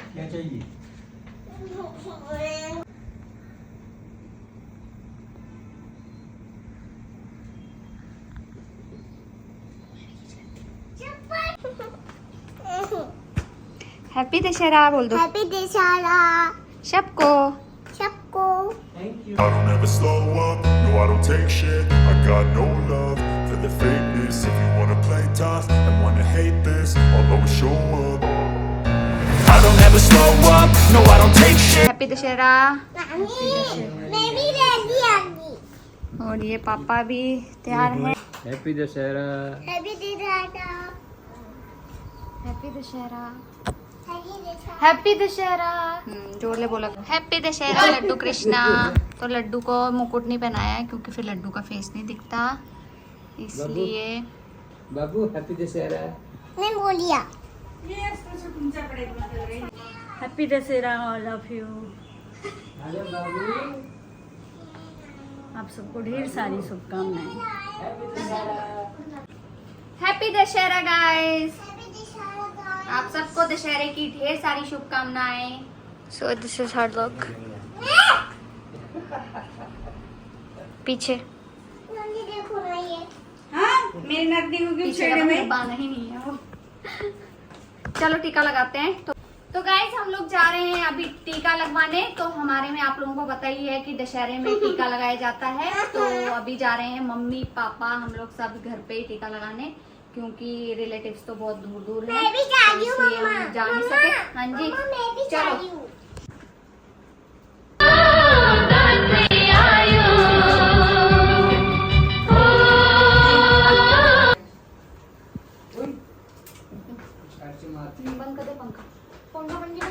क्या चाहिए? हैप्पी दशहरा बोल दो। हैप्पी दशहरा सबको। सबको। I don't ever slow up, no I don't take shit. I got no love for the fakeness. If you wanna play tough and wanna hate this, I'll always show up. I don't ever slow up, no I don't take shit. Happy Dussehra. मैं भी ready आऊंगी। और ये पापा भी तैयार हैं। Happy Dussehra. Happy Dussehra. Happy Dussehra. Happy Dussehra. जोर ले बोला। हैप्पी दशहरा लड्डू कृष्णा। तो लड्डू को मुकुट नहीं पहनाया है क्योंकि फिर लड्डू का फेस नहीं दिखता, इसलिए। बाबू हैप्पी दशहरा। मैं बोलिया। Happy Dussehra all of you. अरे बाबू आप सबको ढेर सारी शुभकामनाएं। Happy Dussehra guys. आप सबको दशहरे की ढेर सारी शुभकामनाएं। So this is her look. पीछे देखो ना ये। हाँ मेरे नकदी को क्यों पीछे छेड़े का में? बाना ही नहीं है वो। चलो टीका लगाते हैं। तो गाइस हम लोग जा रहे हैं अभी टीका लगवाने। तो हमारे में आप लोगों को पता ही है कि दशहरे में टीका लगाया जाता है। तो अभी जा रहे हैं मम्मी पापा हम लोग सब घर पे ही टीका लगाने, क्योंकि रिलेटिव्स तो बहुत दूर दूर हैं। मैं भी जा रही हूँ तो इसलिए मम्मा। हम जा नहीं मम्मा, सके। हाँ जी मम्मा, मैं भी जा चलो। रही हूँ। बंद कर दे पंखा।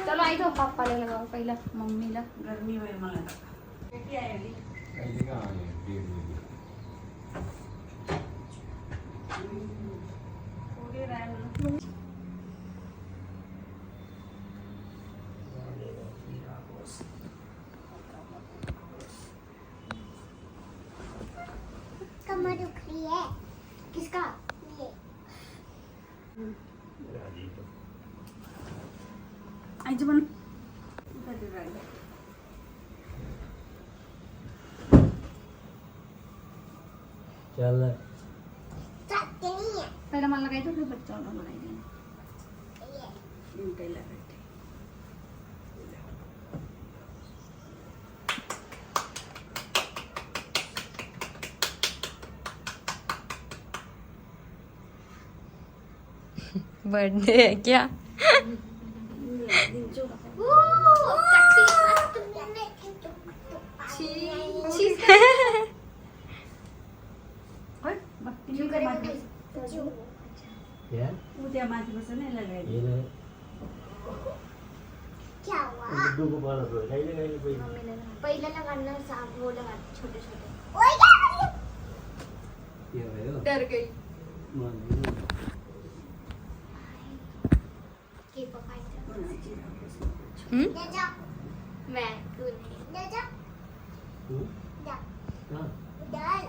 चलो आई तो पापा ले लगाओ पहला मम्मी ला। गर्मी हुई मला क्या है अभी? थोड़ी रैम। कमर दुख रही है। किसका? ये। आज बन चल सकते नहीं है। पहले मन लगाई तो फिर बच्चा वाला लगाई देना। ये। इनके लगे बर्थडे है क्या? क्या? उद्या माझी बसन नाही ये लगायची. ले क्या हुआ? लड्डू को पाला तो गाइले गाइले भाई पहिला लगाना सांप वो लगा छोटे छोटे। ओए क्या कर रही हो? ये है डर गई। मान के पकाई कोणाची ले जा। मैं तू नहीं ले जा। जा। हां डाल।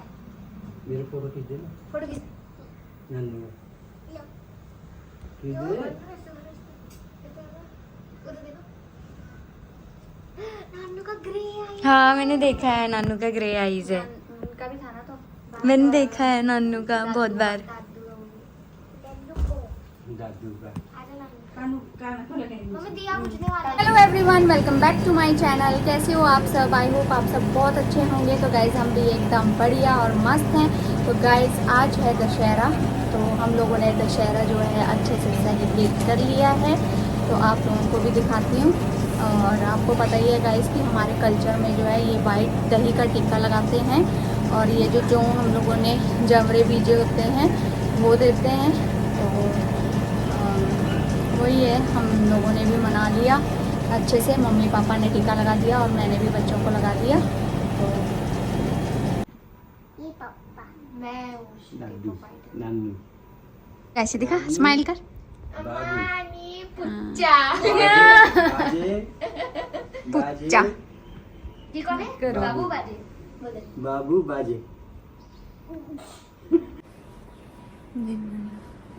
मेरे फोटो खींच देना फोटो खींच। नन्नू लो। खींच दे नानू का ग्रे आई। हाँ मैंने देखा है नानू का ग्रे आईज है। उनका भी था ना तो। मैंने देखा है नानू का बहुत बार। दादू को। दादू का आजा नानू। कानू काना को लगाएंगे. मम्मी दिया बुझने वाला है। Hello everyone, welcome back to my channel. कैसे हो आप सब? आई होप आप सब बहुत अच्छे होंगे। तो गाइज हम भी एकदम बढ़िया और मस्त हैं। तो गाइज आज है दशहरा, तो हम लोगों ने दशहरा जो है अच्छे से सेलिब्रेट कर लिया है। तो आप लोगों को भी दिखाती हूँ। और आपको पता ही है गाइज कि हमारे कल्चर में जो है ये वाइट दही का टीका लगाते हैं। और ये जो हम लोगों ने जमरे बीजे होते हैं वो देते हैं। तो वही है, हम लोगों ने भी मना लिया अच्छे से। मम्मी पापा ने टीका लगा दिया और मैंने भी बच्चों को लगा दिया। तो ये पापा मैं दादू नानी कैसे दिखा, स्माइल कर। मानी पुच्चा बाजे पुच्चा। ये कौन है? करो। बाबू बाजे बोले। बाबू बाजे।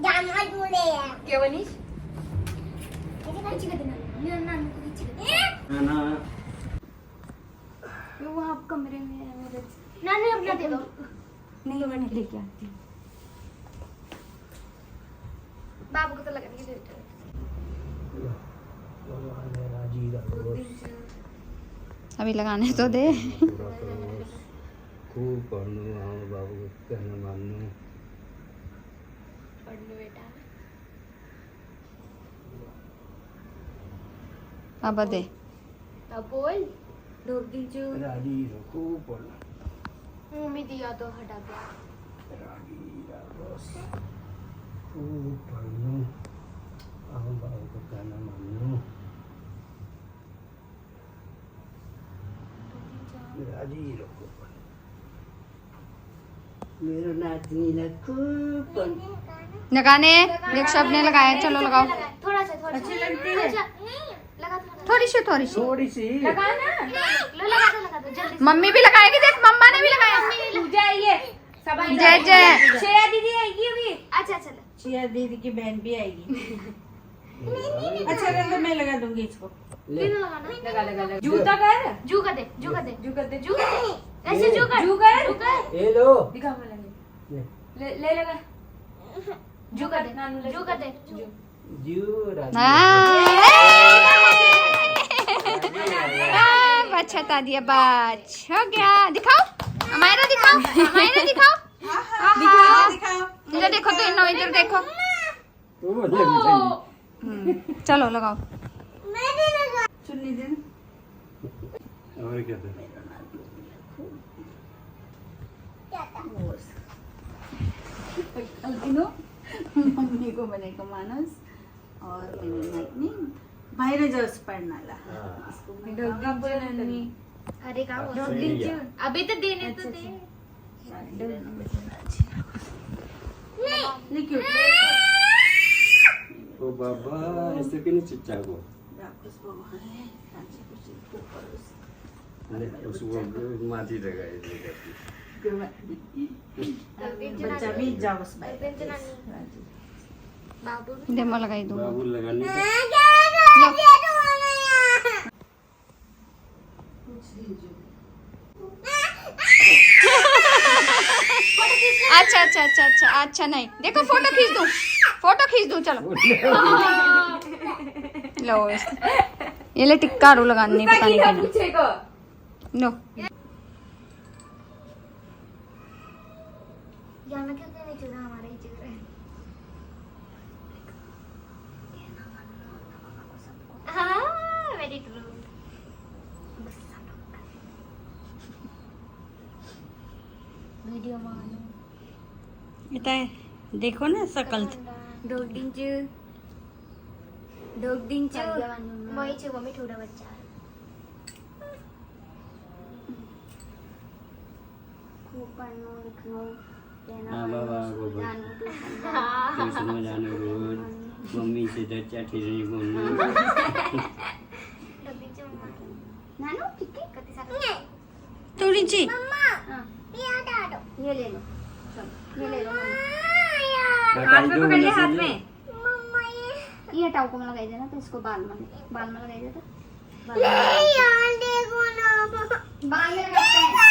जाना बोले क्या बनी? ऐसे कौन चिकन देना? ये नानू को चिकन नाना वो आप कमरे में है मेरे। नानू अपना दे दो। नहीं मैं लेके आती हूँ। बाबू को तो लगा नहीं देते। अभी लगाने तो दे। खूब पढ़नो, हाँ बाबू को कहना माननो। पढ़ लो बेटा। अब दे। अब बोल। ढोक दीजू। राजी रहो, खूब पढ़ना। मुंह में दिया तो हटा दो। राजी रहो बस। खूब पढ़नो, हाँ बाबू को कहना माननो। राजी रहो। मेरा नातनी खूब पढ़। लगाने एक शब्द ने लगाया, चलो लगाओ। थोड़ा सा थोड़ा अच्छी लगती है। लगा थोड़ा। थोड़ी सी थोड़ी सी। थोड़ी सी लगाना। लो लगा दो जल्दी। मम्मी भी लगाएगी, देख मम्मा ने भी लगाया। पूजा आई है, सब आई जय जय। श्रेया दीदी आएगी अभी। अच्छा चलो। श्रेया दीदी की बहन भी आएगी। अच्छा रंग मैं लगा दूंगी इसको। ले। लगाना। लगा लगा लगा। जूता कर। जू कर दे जू कर दे जू कर दे। जू कर दे। ऐसे जू कर। जू कर। जू कर। ये लो दिखा मैं लगे। ले। ले लगा। जू कर दे। नानू लगा। जू कर दे। जू राजी बचता दिया बच हो गया। दिखाओ हमारा, दिखाओ हमारा, दिखाओ। दिखाओ दिखाओ। इधर देखो तो इन्हों इधर देखो। वो ले मिठाई। चलो लगाओ। चुन्नी दे। और क्या था? मम्मी को बनेगा मानस और मैंने नातनी बाहेर जाऊस पडणाला. अरे का बोल अभी तो देने तो दे. नहीं क्यों ओ बाबा ऐसे क्यों चिच्चा को उसको माथी लगाई बच्चा भी जाऊस बाबू डेमो लगाई दूंगा. बाबू लगाने अच्छा अच्छा अच्छा अच्छा अच्छा नहीं देखो फोटो खींच दूं चलो लो ये ले टिक्का रो लगाने पता नहीं क्या पूछेगा लो यहाँ क्यों नहीं चुना हमारा ही चित्र है. हाँ वेरी ट्रू. वीडियो मानो इतना देखो ना सकल दोगडिंचू मोईचे मम्मी थोड़ा बच्चा खूब पढ़नो लिखनो हाँ बाबा को ट्यूशन में जाने रोज मम्मी से चर्चा ठीक बोलना नानू ठीक है कति सारा थोड़ी सी मम्मा ये हटा दो. ये ले लो चलो ये ले लो हाथ में पकड़ ले हाथ में मम्मा ये हटाओ को लगाई देना तो इसको बाल में लगाई देता यार देखो ना बाल में लगाते हैं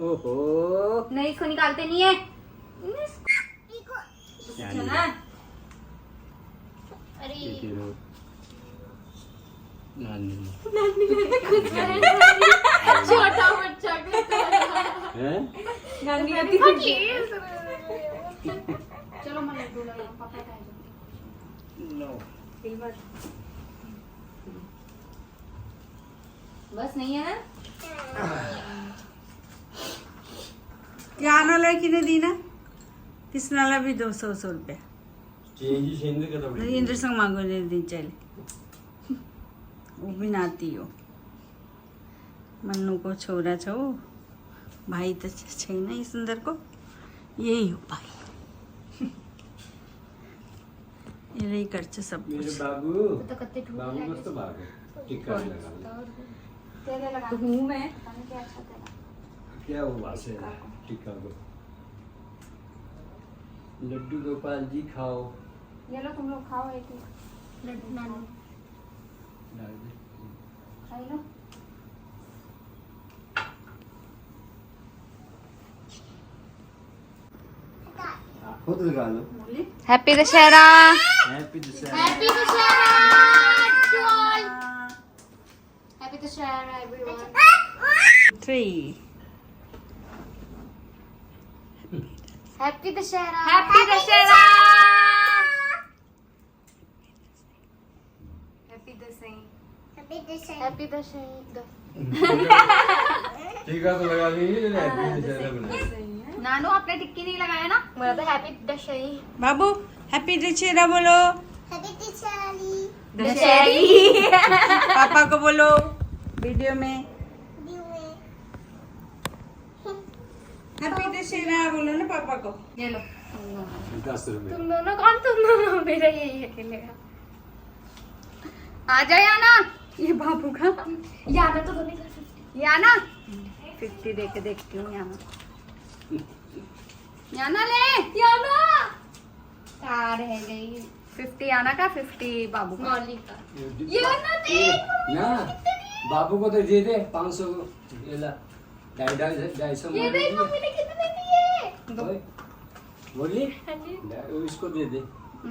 ओहो नहीं इसको निकालते नहीं है अरे नानी छोटा बच्चा हैं चलो मैं लड्डू लगाऊं पापा का लो बस नहीं है क्या नाला की नहीं दी ना किस नाला भी 200 रुपया चेंज सेंद्र का तो इंद्र संग मांगो ने दी चले वो भी नाती हो मन्नू को छोरा छो भाई तो छे ना सुंदर को यही हो भाई ये रही कर सब मेरे कुछ बाबू तो कत्ते ठूक बाबू लगे। मस्त भाग है टिक्का लगा तेरे लगा तो हूँ मैं पता नहीं क्या अच्छा तेरा क्या वो बात है टिक्का को लड्डू गोपाल जी खाओ ये लो तुम लोग खाओ एक एक लड्डू नानू डाल दे। खाई लो खुद लगा लो happy Dussehra happy Dussehra happy Dussehra to all happy Dussehra everyone 3 happy Dussehra happy Dussehra happy Dussehra happy Dussehra टीका तो लगा लीजिए हैप्पी दशहरा बना नानू आपने टिक्की नहीं लगाया ना बोला तो हैप्पी दशहरी बाबू हैप्पी दशहरा बोलो दशहरी पापा को बोलो वीडियो में हैप्पी दशहरा बोलो ना पापा को ये लो 10 रुपए तुम दोनों कौन तुम दोनों मेरा यही अकेले आ जाओ याना ये बाबू का याना तो दोनों याना 50 दे के देखती हूँ याना याना ले याना कार है गई 50 याना का 50 बाबू का मौली का याना दे ना बाबू को तो दे दे 500 ये ला 250 ये देख मम्मी ने कितने दिए बोली इसको दे दे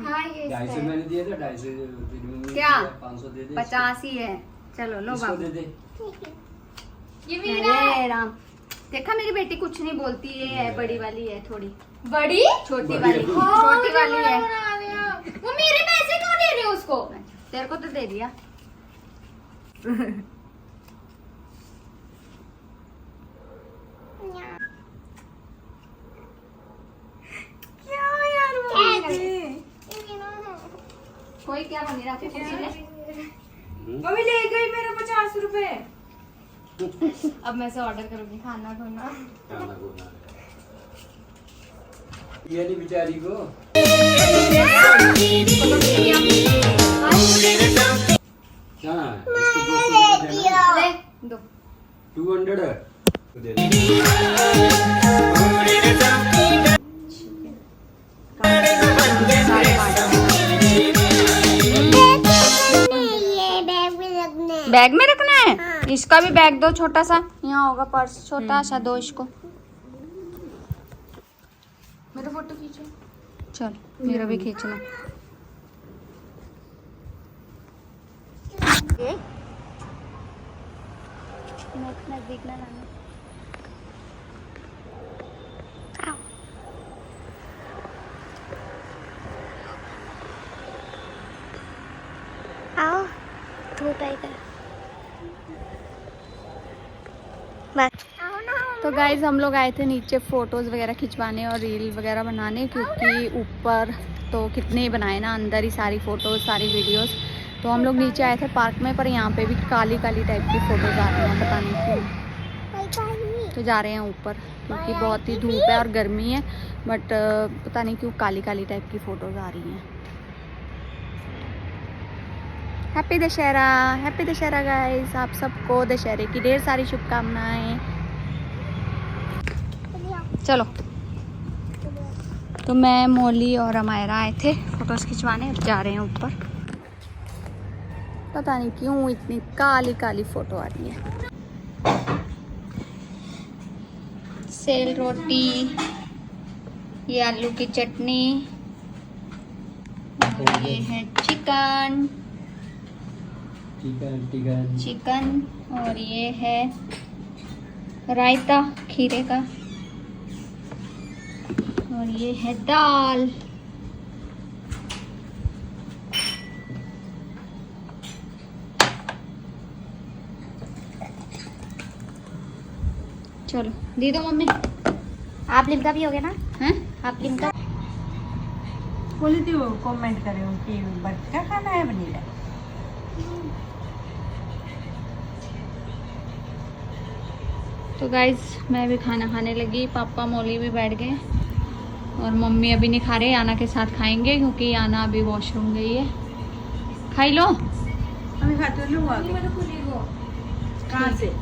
हाँ ये 250 मैंने दिया था 250 क्या? 500 दे दे 50 ही है चलो लो इसको बाबू दे दे ये मेरा है राम देखा मेरी बेटी कुछ नहीं बोलती है बड़ी वाली है थोड़ी बड़ी छोटी वाली छोटी वाली है वो मेरे पैसे क्यों दे रहे हो उसको तेरे को तो दे दिया क्या यार कोई क्या बनी रहा था खुशी ने मम्मी ले गई मेरे 50 रुपए अब मैं से ऑर्डर करूंगी खाना खोना खाना खोना ये नहीं बेचारी को हाँ इसको 200 देना ले दो 200 दे दे बैग में रखना है इसका भी बैग दो छोटा सा यहाँ होगा पर्स छोटा सा दो इसको मेरा फोटो खींचो चल मेरा भी खींचना नजदीक ना लाना आओ धूप आएगा तो गाइज हम लोग आए थे नीचे फोटोज़ वगैरह खिंचवाने और रील वगैरह बनाने क्योंकि ऊपर तो कितने ही बनाए ना अंदर ही सारी फ़ोटोज़ सारी वीडियोस तो हम लोग नीचे आए थे पार्क में पर यहाँ पे भी काली काली टाइप की फ़ोटोज़ आ रही हैं पता नहीं क्यों तो जा रहे हैं ऊपर क्योंकि बहुत ही धूप है और गर्मी है बट पता नहीं क्यों काली काली टाइप की फ़ोटोज़ आ रही हैं हैप्पी दशहरा गाइस आप सबको दशहरे की ढेर सारी शुभकामनाएं चलो तो मैं मौली और अमायरा आए थे फोटोज खिंचवाने अब जा रहे हैं ऊपर पता नहीं क्यों इतनी काली काली फोटो आ रही है सेल रोटी ये आलू की चटनी और ये है चिकन चिकन और ये है रायता खीरे का और ये है दाल चलो दे दो मम्मी। आप लिमका भी हो गया ना? हैं? आप लिमका बोली थी वो कमेंट करे कि बर्फ का खाना है वनीला। तो गाइज मैं भी खाना खाने लगी, पापा मौली भी बैठ गए और मम्मी अभी नहीं खा रहे, याना के साथ खाएंगे क्योंकि याना अभी वॉशरूम गई है। खाई लो। अभी खाते हो कहाँ से?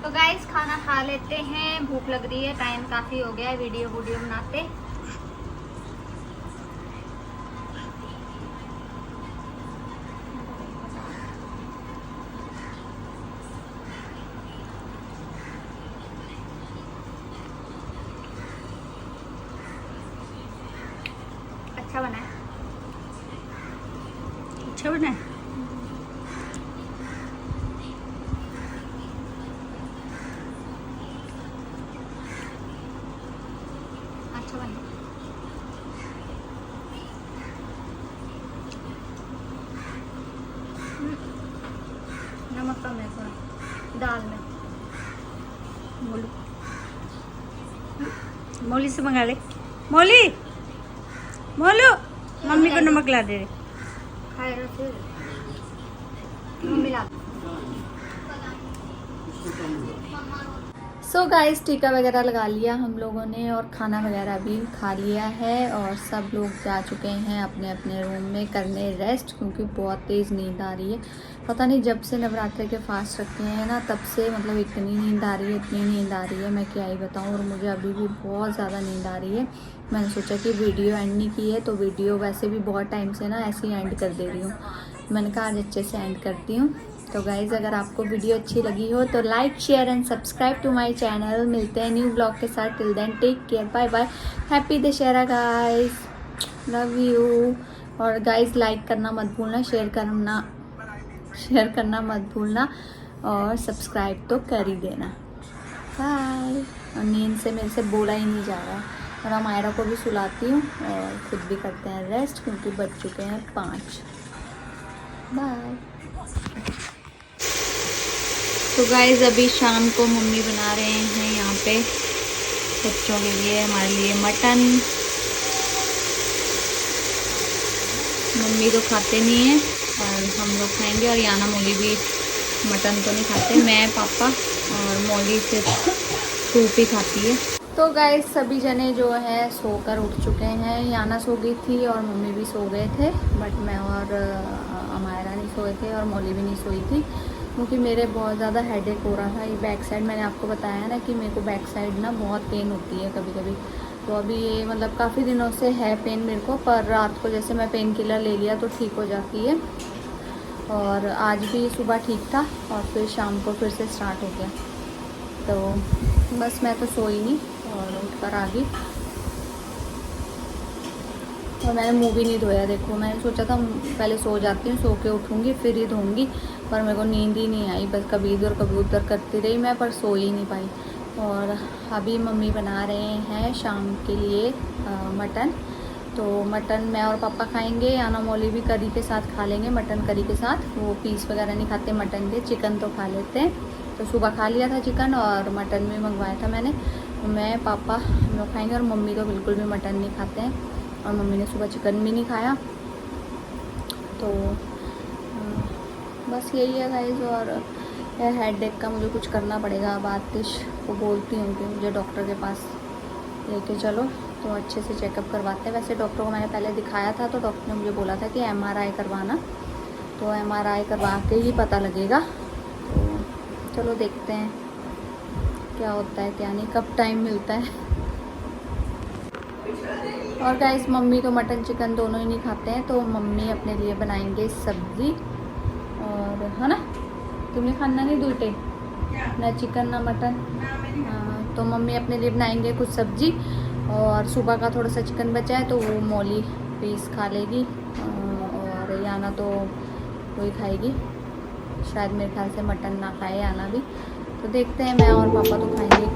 तो गाइज खाना खा लेते हैं, भूख लग रही है, टाइम काफ़ी हो गया है वीडियो बनाते। अच्छा बना है। अच्छा बना है। अच्छा बना है। नमक कम है थोड़ा दाल में। बोलो मौली से मंगा ले। मौली मोलू मम्मी को नमक ला दे रहे। खाए रहो फिर मम्मी ला। सो गाइस टीका वगैरह लगा लिया हम लोगों ने और खाना वगैरह भी खा लिया है और सब लोग जा चुके हैं अपने अपने रूम में करने रेस्ट, क्योंकि बहुत तेज़ नींद आ रही है। पता नहीं जब से नवरात्रि के फास्ट रखे हैं ना तब से मतलब इतनी नींद आ रही है, इतनी नींद आ रही है मैं क्या ही बताऊँ। और मुझे अभी भी बहुत ज़्यादा नींद आ रही है। मैंने सोचा कि वीडियो एंड नहीं की है तो वीडियो वैसे भी बहुत टाइम से ना ऐसे ही एंड कर दे रही हूँ। मैंने कहा आज अच्छे से एंड करती हूँ। तो गाइज़ अगर आपको वीडियो अच्छी लगी हो तो like share and subscribe to my channel. मिलते हैं न्यू ब्लॉग के साथ। Till then take care, bye bye, happy Dussehra guys, love you. और गाइज़ लाइक करना मत भूलना, शेयर करना मत भूलना और सब्सक्राइब तो कर ही देना। बाय। और नींद से मेरे से बोला ही नहीं जा रहा और अमायरा को भी सुलाती हूँ और खुद भी करते हैं रेस्ट क्योंकि बज चुके हैं 5। बाय। तो गाइज़ अभी शाम को मम्मी बना रहे हैं यहाँ पे बच्चों के लिए, हमारे लिए मटन। मम्मी तो खाते नहीं है और हम लोग खाएंगे और याना मौली भी मटन तो नहीं खाते, मैं पापा और मौली सिर्फ सूप ही खाती है। तो गाइस सभी जने जो है सोकर उठ चुके हैं। याना सो गई थी और मम्मी भी सो गए थे, बट मैं और अमायरा नहीं सोए थे और मौली भी नहीं सोई थी क्योंकि मेरे बहुत ज़्यादा हेडेक हो रहा था। ये बैक साइड मैंने आपको बताया ना कि मेरे को बैक साइड ना बहुत पेन होती है कभी कभी। तो अभी ये मतलब काफ़ी दिनों से है पेन मेरे को, पर रात को जैसे मैं पेन किलर ले लिया तो ठीक हो जाती है। और आज भी सुबह ठीक था और फिर शाम को फिर से स्टार्ट हो गया। तो बस मैं तो सोई नहीं और उठ कर आ गई और मैंने मुँह भी नहीं धोया। देखो मैंने सोचा था पहले सो जाती हूँ, सो के उठूँगी फिर ही धोऊँगी, पर मेरे को नींद ही नहीं आई। बस कभी इधर कभी उधर करती रही मैं, पर सो ही नहीं पाई। और अभी मम्मी बना रहे हैं शाम के लिए मटन। तो मटन मैं और पापा खाएंगे, याना मौली भी करी के साथ खा लेंगे, मटन करी के साथ। वो पीस वगैरह नहीं खाते मटन के, चिकन तो खा लेते हैं। तो सुबह खा लिया था चिकन और मटन भी मंगवाया था मैंने। मैं पापा हम लोग खाएँगे और मम्मी तो बिल्कुल भी मटन नहीं खाते हैं और मम्मी ने सुबह चिकन भी नहीं खाया। तो बस यही है गाइस। और हेडेक का मुझे कुछ करना पड़ेगा। अब आतिश को बोलती हूँ कि मुझे डॉक्टर के पास लेके चलो तो अच्छे से चेकअप करवाते हैं। वैसे डॉक्टर को मैंने पहले दिखाया था तो डॉक्टर ने मुझे बोला था कि MRI करवाना, तो MRI करवा के ही पता लगेगा। तो चलो देखते हैं क्या होता है क्या नहीं, कब टाइम मिलता है। और गाइस मम्मी तो मटन चिकन दोनों ही नहीं खाते हैं, तो मम्मी अपने लिए बनाएंगे सब्ज़ी। और है ना, तुम्हें खाना नहीं दूटे ना चिकन ना मटन। तो मम्मी अपने लिए बनाएंगे कुछ सब्ज़ी और सुबह का थोड़ा सा चिकन बचा है तो वो मौली पीस खा लेगी और याना तो वही खाएगी। शायद मेरे ख्याल से मटन ना खाए याना भी। तो देखते हैं, मैं और पापा तो खाएंगे।